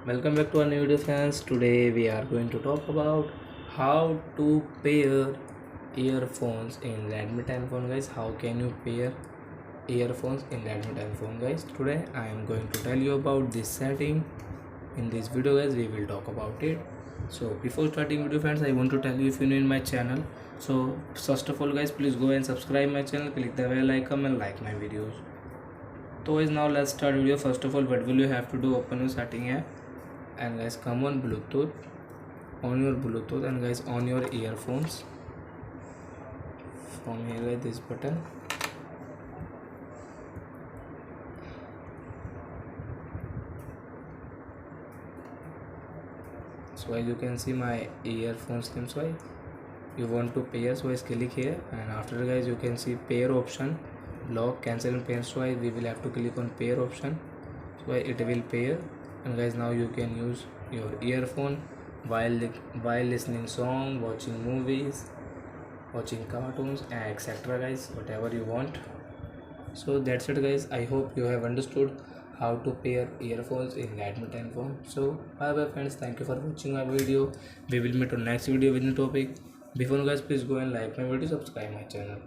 Welcome back to our new video, friends. Today we are going to talk about how to pair earphones in Redmi 10 phone, guys. How can you pair earphones in Redmi 10 phone, guys? Today I am going to tell you about this setting. In this video, guys, we will talk about it. So before starting video, friends, I want to tell you, if you're new in my channel, so first of all, guys, please go and subscribe my channel, click the bell icon and like my videos. So guys, now let's start video. First of all, what will you have to do? Open your setting app and guys come on Bluetooth, on your Bluetooth, and guys on your earphones. From here, guys, this button. So as you can see, my earphones name. So you want to pair, so guys click here, and after, guys, you can see pair option, lock, cancel and pair. So we will have to click on pair option, so it will pair. And guys, now you can use your earphone while listening song, watching movies, watching cartoons, etc, guys, whatever you want. So that's it, guys. I hope you have understood how to pair earphones in Redmi 10 phone. So bye bye, friends. Thank you for watching my video. We will meet on next video with new topic. Before, guys, please go and like my video, subscribe my channel.